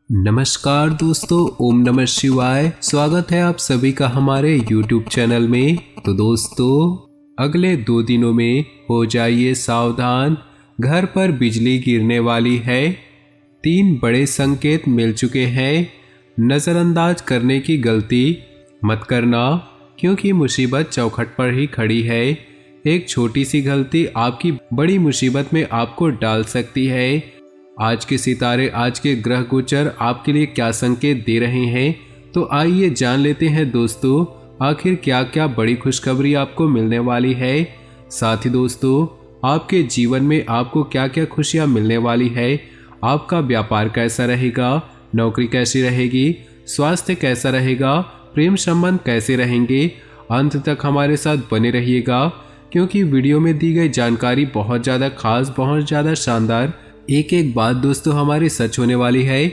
नमस्कार दोस्तों, ओम नमः शिवाय। स्वागत है आप सभी का हमारे YouTube चैनल में। तो दोस्तों, अगले 2 दिनों में हो जाइए सावधान, घर पर बिजली गिरने वाली है। 3 बड़े संकेत मिल चुके हैं। नज़रअंदाज करने की गलती मत करना, क्योंकि मुसीबत चौखट पर ही खड़ी है। एक छोटी सी गलती आपकी बड़ी मुसीबत में आपको डाल सकती है। आज के सितारे, आज के ग्रह गोचर आपके लिए क्या संकेत दे रहे हैं, तो आइए जान लेते हैं दोस्तों, आखिर क्या क्या बड़ी खुशखबरी आपको मिलने वाली है। साथ ही दोस्तों, आपके जीवन में आपको क्या क्या खुशियां मिलने वाली है। आपका व्यापार कैसा रहेगा, नौकरी कैसी रहेगी, स्वास्थ्य कैसा रहेगा, प्रेम संबंध कैसे रहेंगे। अंत तक हमारे साथ बने रहिएगा, क्योंकि वीडियो में दी गई जानकारी बहुत ज़्यादा खास, बहुत ज़्यादा शानदार, एक एक बात दोस्तों हमारी सच होने वाली है।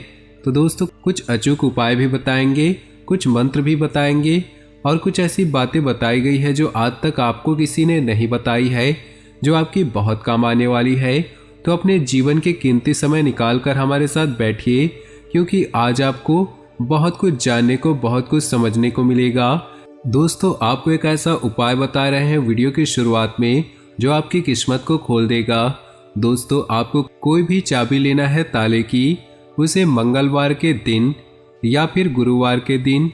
तो दोस्तों, कुछ अचूक उपाय भी बताएंगे, कुछ मंत्र भी बताएंगे और कुछ ऐसी बातें बताई गई है जो आज तक आपको किसी ने नहीं बताई है, जो आपकी बहुत काम आने वाली है। तो अपने जीवन के कीमती समय निकाल कर हमारे साथ बैठिए, क्योंकि आज आपको बहुत कुछ जानने को, बहुत कुछ समझने को मिलेगा। दोस्तों, आपको एक ऐसा उपाय बता रहे हैं वीडियो की शुरुआत में, जो आपकी किस्मत को खोल देगा। दोस्तों, आपको कोई भी चाबी लेना है ताले की, उसे मंगलवार के दिन या फिर गुरुवार के दिन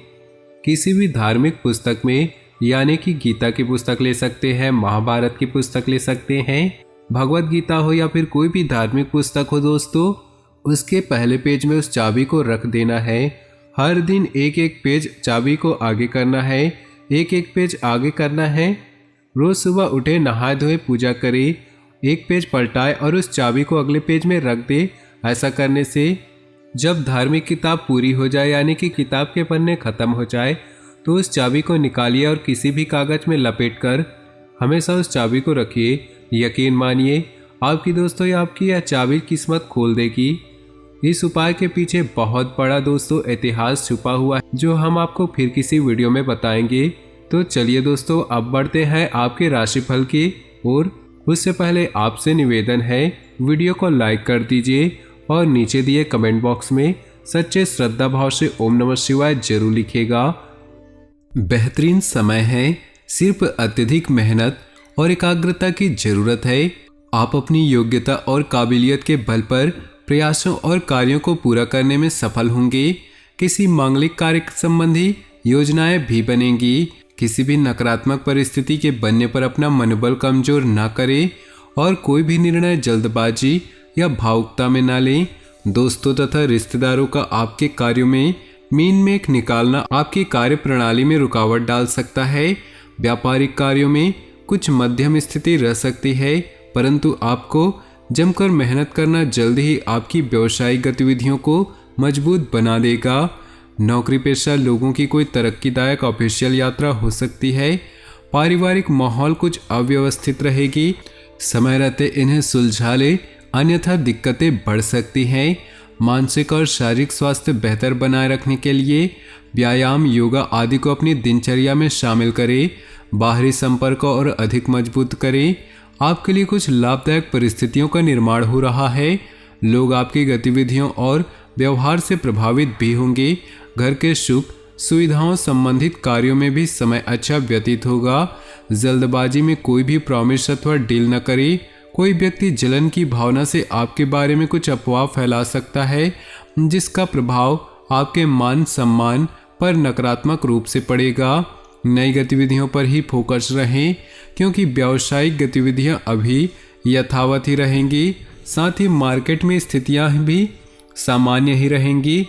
किसी भी धार्मिक पुस्तक में, यानी कि गीता की पुस्तक ले सकते हैं, महाभारत की पुस्तक ले सकते हैं, भगवत गीता हो या फिर कोई भी धार्मिक पुस्तक हो दोस्तों, उसके पहले पेज में उस चाबी को रख देना है। हर दिन एक एक पेज चाबी को आगे करना है, एक एक पेज आगे करना है। रोज सुबह उठे, नहाए धोए, पूजा करे, एक पेज पलटाए और उस चाबी को अगले पेज में रख दे। ऐसा करने से जब धार्मिक किताब पूरी हो जाए, यानी कि किताब के पन्ने खत्म हो जाए, तो उस चाबी को निकालिए और किसी भी कागज में लपेटकर हमेशा उस चाबी को रखिए। यकीन मानिए, आपकी दोस्तों या आपकी यह चाबी किस्मत खोल देगी। इस उपाय के पीछे बहुत बड़ा दोस्तों इतिहास छुपा हुआ है, जो हम आपको फिर किसी वीडियो में बताएंगे। तो चलिए दोस्तों, अब बढ़ते हैं आपके राशिफल की ओर। उससे पहले आपसे निवेदन है, वीडियो को लाइक कर दीजिए और नीचे दिए कमेंट बॉक्स में सच्चे श्रद्धा भाव से ओम नमः शिवाय जरूर लिखिएगा। बेहतरीन समय है, सिर्फ अत्यधिक मेहनत और एकाग्रता की जरूरत है। आप अपनी योग्यता और काबिलियत के बल पर प्रयासों और कार्यों को पूरा करने में सफल होंगे। किसी मांगलिक कार्य संबंधी योजनाएं भी बनेंगी। किसी भी नकारात्मक परिस्थिति के बनने पर अपना मनोबल कमजोर ना करें और कोई भी निर्णय जल्दबाजी या भावुकता में ना लें। दोस्तों तथा रिश्तेदारों का आपके कार्यों में मीन मेख निकालना आपकी कार्य प्रणाली में रुकावट डाल सकता है। व्यापारिक कार्यों में कुछ मध्यम स्थिति रह सकती है, परंतु आपको जमकर मेहनत करना जल्द ही आपकी व्यावसायिक गतिविधियों को मजबूत बना देगा। नौकरी पेशा लोगों की कोई तरक्कीदायक ऑफिशियल यात्रा हो सकती है। पारिवारिक माहौल कुछ अव्यवस्थित रहेगी, समय रहते इन्हें सुलझा ले, अन्यथा दिक्कतें बढ़ सकती हैं। मानसिक और शारीरिक स्वास्थ्य बेहतर बनाए रखने के लिए व्यायाम, योगा आदि को अपनी दिनचर्या में शामिल करें। बाहरी संपर्क और अधिक मजबूत करें। आपके लिए कुछ लाभदायक परिस्थितियों का निर्माण हो रहा है। लोग आपकी गतिविधियों और व्यवहार से प्रभावित भी होंगे। घर के सुख सुविधाओं संबंधित कार्यों में भी समय अच्छा व्यतीत होगा। जल्दबाजी में कोई भी प्रॉमिस अथवा डील न करें। कोई व्यक्ति जलन की भावना से आपके बारे में कुछ अफवाह फैला सकता है, जिसका प्रभाव आपके मान सम्मान पर नकारात्मक रूप से पड़ेगा। नई गतिविधियों पर ही फोकस रहें, क्योंकि व्यावसायिक गतिविधियां अभी यथावत ही रहेंगी। साथ ही मार्केट में स्थितियां भी सामान्य ही रहेंगी।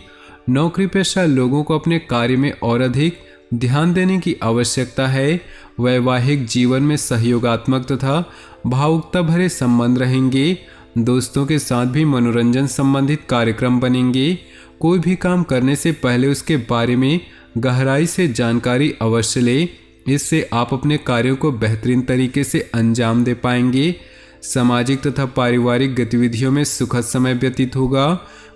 नौकरी पेशा लोगों को अपने कार्य में और अधिक ध्यान देने की आवश्यकता है। वैवाहिक जीवन में सहयोगात्मक तथा भावुकता भरे संबंध रहेंगे। दोस्तों के साथ भी मनोरंजन संबंधित कार्यक्रम बनेंगे। कोई भी काम करने से पहले उसके बारे में गहराई से जानकारी अवश्य लें। इससे आप अपने कार्यों को बेहतरीन तरीके से अंजाम दे पाएंगे। सामाजिक तथा पारिवारिक गतिविधियों में सुखद समय व्यतीत होगा।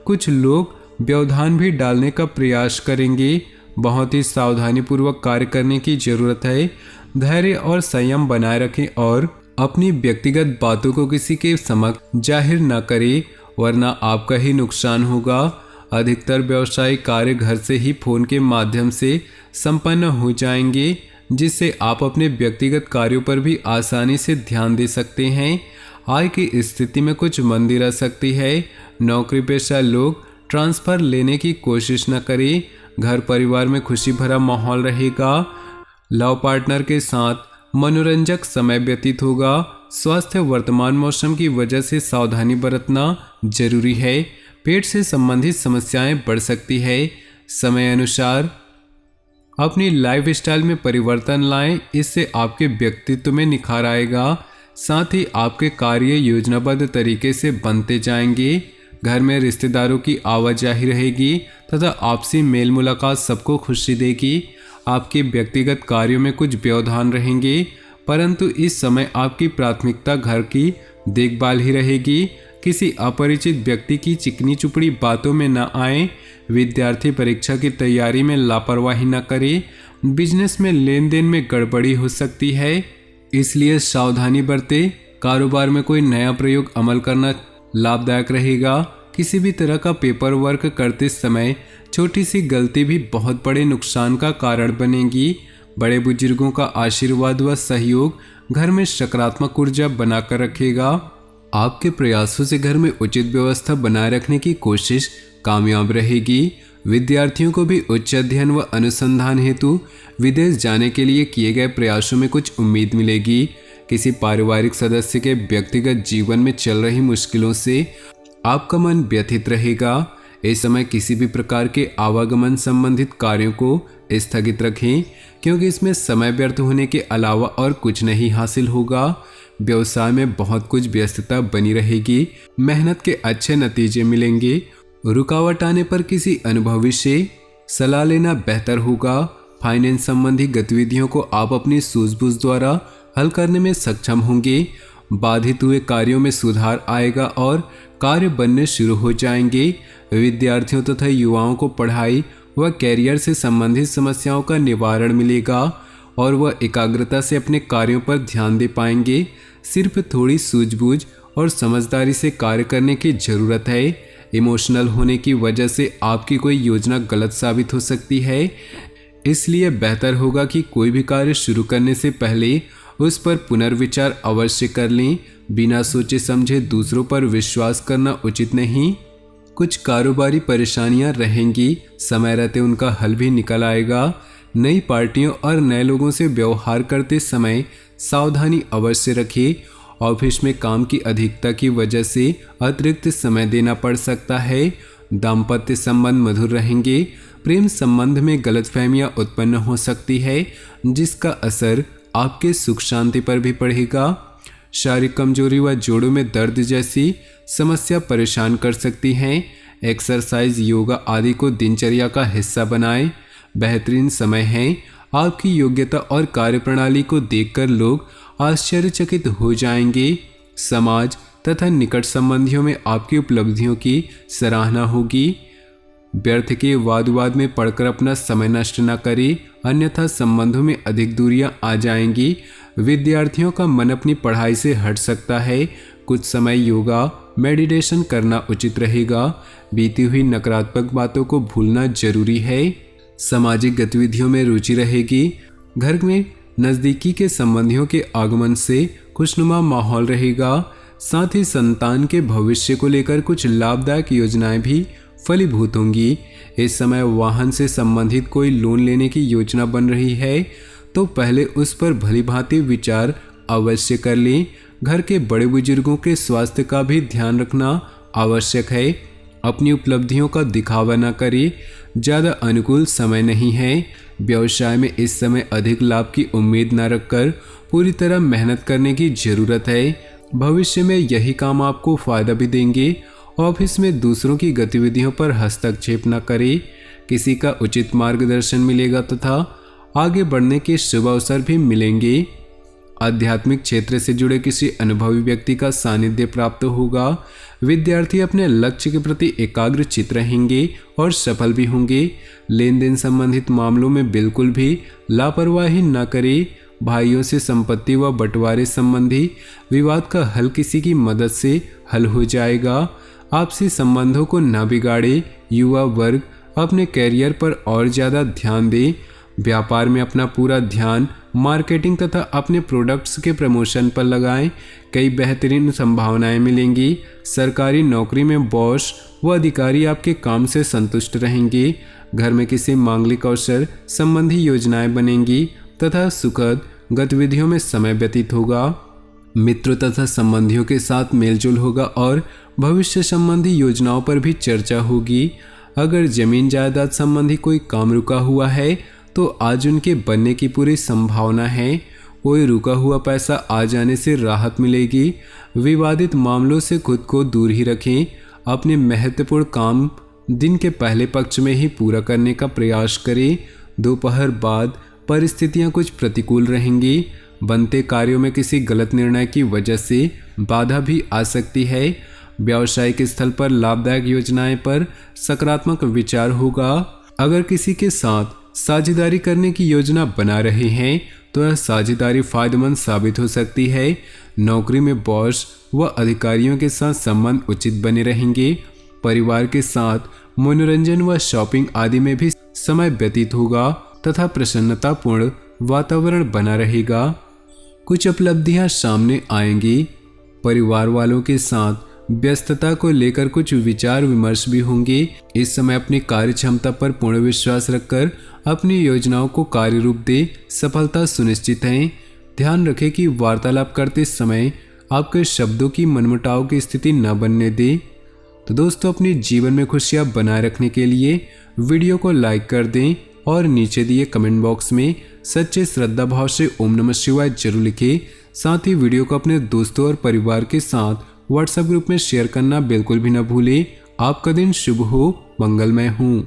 कुछ लोग व्यवधान भी डालने का प्रयास करेंगे। बहुत ही सावधानीपूर्वक कार्य करने की जरूरत है। धैर्य और संयम बनाए रखें और अपनी व्यक्तिगत बातों को किसी के समक्ष जाहिर न करें, वरना आपका ही नुकसान होगा। अधिकतर व्यावसायिक कार्य घर से ही फोन के माध्यम से संपन्न हो जाएंगे, जिससे आप अपने व्यक्तिगत कार्यों पर भी आसानी से ध्यान दे सकते हैं। आय की स्थिति में कुछ मंदी रह सकती है। नौकरी पेशा लोग ट्रांसफर लेने की कोशिश न करें। घर परिवार में खुशी भरा माहौल रहेगा। लव पार्टनर के साथ मनोरंजक समय व्यतीत होगा। स्वास्थ्य वर्तमान मौसम की वजह से सावधानी बरतना जरूरी है। पेट से संबंधित समस्याएं बढ़ सकती है। समय अनुसार अपनी लाइफस्टाइल में परिवर्तन लाएं, इससे आपके व्यक्तित्व में निखार आएगा। साथ ही आपके कार्य योजनाबद्ध तरीके से बनते जाएंगे। घर में रिश्तेदारों की आवाजाही रहेगी तथा आपसी मेल मुलाकात सबको खुशी देगी। आपके व्यक्तिगत कार्यों में कुछ व्यवधान रहेंगे, परंतु इस समय आपकी प्राथमिकता घर की देखभाल ही रहेगी। किसी अपरिचित व्यक्ति की चिकनी चुपड़ी बातों में न आए। विद्यार्थी परीक्षा की तैयारी में लापरवाही न करे। बिजनेस में लेन देन में गड़बड़ी हो सकती है, इसलिए सावधानी बरते। कारोबार में कोई नया प्रयोग अमल करना लाभदायक रहेगा। किसी भी तरह का पेपर वर्क करते समय छोटी सी गलती भी बहुत बड़े नुकसान का कारण बनेगी। बड़े बुजुर्गों का आशीर्वाद व सहयोग घर में सकारात्मक ऊर्जा बनाकर रखेगा। आपके प्रयासों से घर में उचित व्यवस्था बनाए रखने की कोशिश कामयाब रहेगी। विद्यार्थियों को भी उच्च अध्ययन व अनुसंधान हेतु विदेश जाने के लिए किए गए प्रयासों में कुछ उम्मीद मिलेगी। किसी पारिवारिक सदस्य के व्यक्तिगत जीवन में चल रही मुश्किलों से आपका मन व्यथित रहेगा। इस समय किसी भी प्रकार के आवागमन संबंधित कार्यों को स्थगित रखें, क्योंकि इसमें समय व्यर्थ होने के अलावा और कुछ नहीं हासिल होगा। व्यवसाय में बहुत कुछ व्यस्तता बनी रहेगी। मेहनत के अच्छे नतीजे मिलेंगे। रुकावट आने पर किसी अनुभवी से सलाह लेना बेहतर होगा। फाइनेंस संबंधी गतिविधियों को आप अपनी सूझबूझ द्वारा हल करने में सक्षम होंगे। बाधित हुए कार्यों में सुधार आएगा और कार्य बनने शुरू हो जाएंगे। विद्यार्थियों तथा युवाओं को पढ़ाई व कैरियर से संबंधित समस्याओं का निवारण मिलेगा और वह एकाग्रता से अपने कार्यों पर ध्यान दे पाएंगे। सिर्फ थोड़ी सूझबूझ और समझदारी से कार्य करने की जरूरत है। इमोशनल होने की वजह से आपकी कोई योजना गलत साबित हो सकती है, इसलिए बेहतर होगा कि कोई भी कार्य शुरू करने से पहले उस पर पुनर्विचार अवश्य कर लें। बिना सोचे समझे दूसरों पर विश्वास करना उचित नहीं। कुछ कारोबारी परेशानियां रहेंगी, समय रहते उनका हल भी निकल आएगा। नई पार्टियों और नए लोगों से व्यवहार करते समय सावधानी अवश्य रखें। ऑफिस में काम की अधिकता की वजह से अतिरिक्त समय देना पड़ सकता है। दाम्पत्य संबंध मधुर रहेंगे। प्रेम संबंध में गलतफहमियां उत्पन्न हो सकती है, जिसका असर आपके सुख शांति पर भी पड़ेगा। शारीरिक कमजोरी व जोड़ों में दर्द जैसी समस्या परेशान कर सकती हैं। एक्सरसाइज, योगा आदि को दिनचर्या का हिस्सा बनाएं। बेहतरीन समय है। आपकी योग्यता और कार्यप्रणाली को देखकर लोग आश्चर्यचकित हो जाएंगे। समाज तथा निकट संबंधियों में आपकी उपलब्धियों की सराहना होगी। व्यर्थ के वाद विवाद में पड़कर अपना समय नष्ट न करें, अन्यथा संबंधों में अधिक दूरियां आ जाएंगी। विद्यार्थियों का मन अपनी पढ़ाई से हट सकता है। कुछ समय योगा मेडिटेशन करना उचित रहेगा। बीती हुई नकारात्मक बातों को भूलना जरूरी है। सामाजिक गतिविधियों में रुचि रहेगी। घर में नज़दीकी के संबंधियों के आगमन से खुशनुमा माहौल रहेगा। साथ ही संतान के भविष्य को लेकर कुछ लाभदायक योजनाएं भी फलीभूत होंगी। इस समय वाहन से संबंधित कोई लोन लेने की योजना बन रही है तो पहले उस पर भलीभांति विचार अवश्य कर लें। घर के बड़े बुजुर्गों के स्वास्थ्य का भी ध्यान रखना आवश्यक है। अपनी उपलब्धियों का दिखावा न करें, ज़्यादा अनुकूल समय नहीं है। व्यवसाय में इस समय अधिक लाभ की उम्मीद न रखकर पूरी तरह मेहनत करने की ज़रूरत है। भविष्य में यही काम आपको फ़ायदा भी देंगे। ऑफिस में दूसरों की गतिविधियों पर हस्तक्षेप न करें। किसी का उचित मार्गदर्शन मिलेगा तथा आगे बढ़ने के शुभ अवसर भी मिलेंगे। आध्यात्मिक क्षेत्र से जुड़े किसी अनुभवी व्यक्ति का सानिध्य प्राप्त होगा। विद्यार्थी अपने लक्ष्य के प्रति एकाग्रचित रहेंगे और सफल भी होंगे। लेन देन संबंधित मामलों में बिल्कुल भी लापरवाही न करें। भाइयों से संपत्ति व बंटवारे संबंधी विवाद का हल किसी की मदद से हल हो जाएगा। आपसी संबंधों को न बिगाड़े। युवा वर्ग अपने कैरियर पर और ज़्यादा ध्यान दे। व्यापार में अपना पूरा ध्यान मार्केटिंग तथा अपने प्रोडक्ट्स के प्रमोशन पर लगाएं। कई बेहतरीन संभावनाएं मिलेंगी। सरकारी नौकरी में बॉस व अधिकारी आपके काम से संतुष्ट रहेंगे। घर में किसी मांगलिक अवसर संबंधी योजनाएं बनेंगी तथा सुखद गतिविधियों में समय व्यतीत होगा। मित्रों तथा संबंधियों के साथ मेलजोल होगा और भविष्य संबंधी योजनाओं पर भी चर्चा होगी। अगर जमीन जायदाद संबंधी कोई काम रुका हुआ है तो आज उनके बनने की पूरी संभावना है। कोई रुका हुआ पैसा आ जाने से राहत मिलेगी। विवादित मामलों से खुद को दूर ही रखें। अपने महत्वपूर्ण काम दिन के पहले पक्ष में ही पूरा करने का प्रयास करें। दोपहर बाद परिस्थितियां कुछ प्रतिकूल रहेंगी। बनते कार्यों में किसी गलत निर्णय की वजह से बाधा भी आ सकती है। व्यावसायिक स्थल पर लाभदायक योजनाएं पर सकारात्मक विचार होगा। अगर किसी के साथ साझेदारी करने की योजना बना रहे हैं तो यह साझेदारी फायदेमंद साबित हो सकती है। नौकरी में बॉस व अधिकारियों के साथ संबंध उचित बने रहेंगे। परिवार के साथ मनोरंजन व शॉपिंग आदि में भी समय व्यतीत होगा तथा प्रसन्नतापूर्ण वातावरण बना रहेगा। कुछ उपलब्धियां सामने आएंगी। परिवार वालों के साथ व्यस्तता को लेकर कुछ विचार विमर्श भी होंगे। इस समय अपनी कार्य क्षमता पर पूर्ण विश्वास रखकर अपनी योजनाओं को कार्य रूप दे। सफलता सुनिश्चित है। ध्यान रखें कि वार्तालाप करते समय आपके शब्दों की मनमुटाव की स्थिति न बनने दे। तो दोस्तों, अपने जीवन में खुशियां बनाए रखने के लिए वीडियो को लाइक कर दें और नीचे दिए कमेंट बॉक्स में सच्चे श्रद्धा भाव से ओम नमः शिवाय जरूर लिखें। साथ ही वीडियो को अपने दोस्तों और परिवार के साथ व्हाट्सएप ग्रुप में शेयर करना बिल्कुल भी न भूलें। आपका दिन शुभ हो, मंगलमय हो।